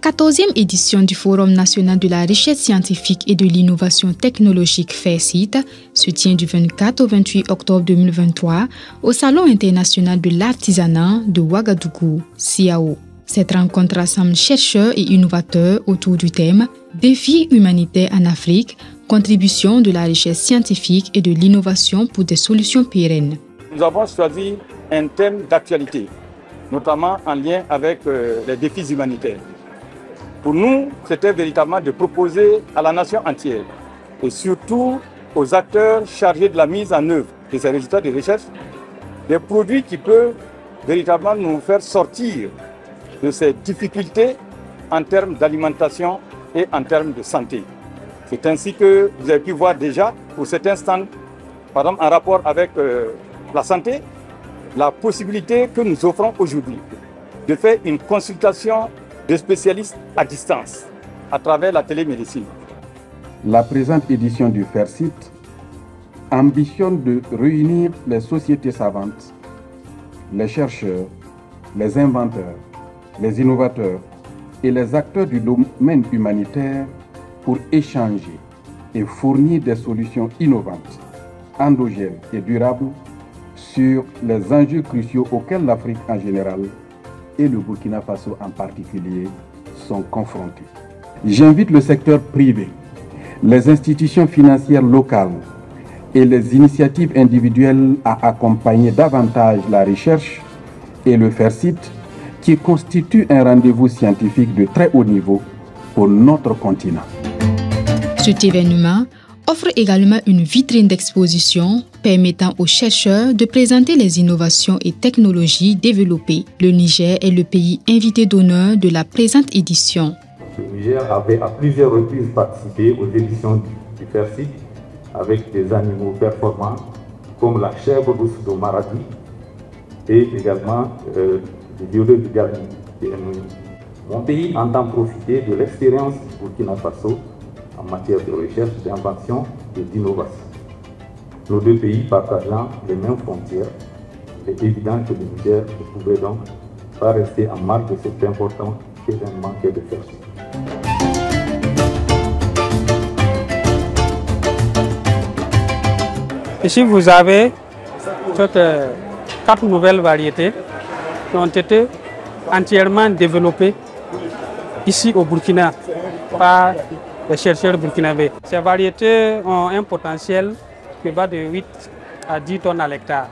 14e édition du Forum national de la richesse scientifique et de l'innovation technologique FAIRCIT se tient du 24 au 28 octobre 2023 au Salon international de l'artisanat de Ouagadougou, CIAO. Cette rencontre rassemble chercheurs et innovateurs autour du thème « Défis humanitaires en Afrique, contribution de la richesse scientifique et de l'innovation pour des solutions pérennes ». Nous avons choisi un thème d'actualité, notamment en lien avec les défis humanitaires. Pour nous, c'était véritablement de proposer à la nation entière et surtout aux acteurs chargés de la mise en œuvre de ces résultats de recherche, des produits qui peuvent véritablement nous faire sortir de ces difficultés en termes d'alimentation et en termes de santé. C'est ainsi que vous avez pu voir déjà pour cet instant, par exemple en rapport avec la santé, la possibilité que nous offrons aujourd'hui de faire une consultation de spécialistes à distance à travers la télémédecine. La présente édition du FAIRCIT ambitionne de réunir les sociétés savantes, les chercheurs, les inventeurs, les innovateurs et les acteurs du domaine humanitaire pour échanger et fournir des solutions innovantes, endogènes et durables sur les enjeux cruciaux auxquels l'Afrique en général et le Burkina Faso en particulier sont confrontés. J'invite le secteur privé, les institutions financières locales et les initiatives individuelles à accompagner davantage la recherche et le FAIRCIT qui constitue un rendez-vous scientifique de très haut niveau pour notre continent. Cet événement offre également une vitrine d'exposition permettant aux chercheurs de présenter les innovations et technologies développées. Le Niger est le pays invité d'honneur de la présente édition. Le Niger avait à plusieurs reprises participé aux éditions du FAIRCIT avec des animaux performants comme la chèvre douce de Maradi et également le violet de Gabi et Enoui. Mon pays entend profiter de l'expérience du Burkina Faso en matière de recherche, d'invention et d'innovation. Nos deux pays partageant les mêmes frontières, il est évident que le Niger ne pouvait donc pas rester en marge de cet important événement qu'est le FAIRCIT. Ici, vous avez toutes 4 nouvelles variétés qui ont été entièrement développées ici au Burkina par les chercheurs burkinabés. Ces variétés ont un potentiel qui va de 8 à 10 tonnes à l'hectare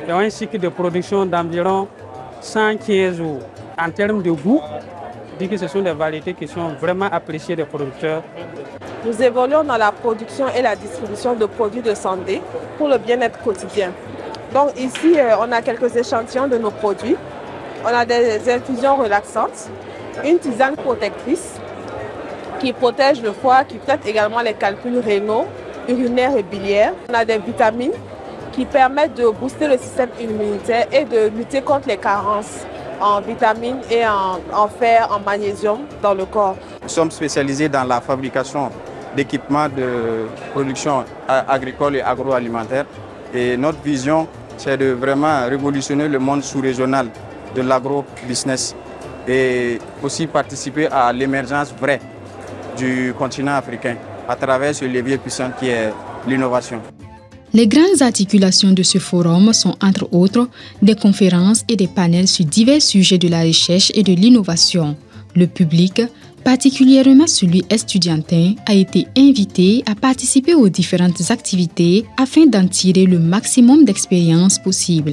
et ont un cycle de production d'environ 115 jours. En termes de goût, je dis que ce sont des variétés qui sont vraiment appréciées des producteurs. Nous évoluons dans la production et la distribution de produits de santé pour le bien-être quotidien. Donc ici, on a quelques échantillons de nos produits. On a des infusions relaxantes, une tisane protectrice qui protège le foie, qui traite également les calculs rénaux, urinaires et biliaires. On a des vitamines qui permettent de booster le système immunitaire et de lutter contre les carences en vitamines et en fer, en magnésium dans le corps. Nous sommes spécialisés dans la fabrication d'équipements de production agricole et agroalimentaire. Et notre vision, c'est de vraiment révolutionner le monde sous-régional de l'agro-business et aussi participer à l'émergence vraie du continent africain à travers ce levier puissant qui est l'innovation. Les grandes articulations de ce forum sont entre autres des conférences et des panels sur divers sujets de la recherche et de l'innovation. Le public, particulièrement celui estudiantin, a été invité à participer aux différentes activités afin d'en tirer le maximum d'expériences possibles.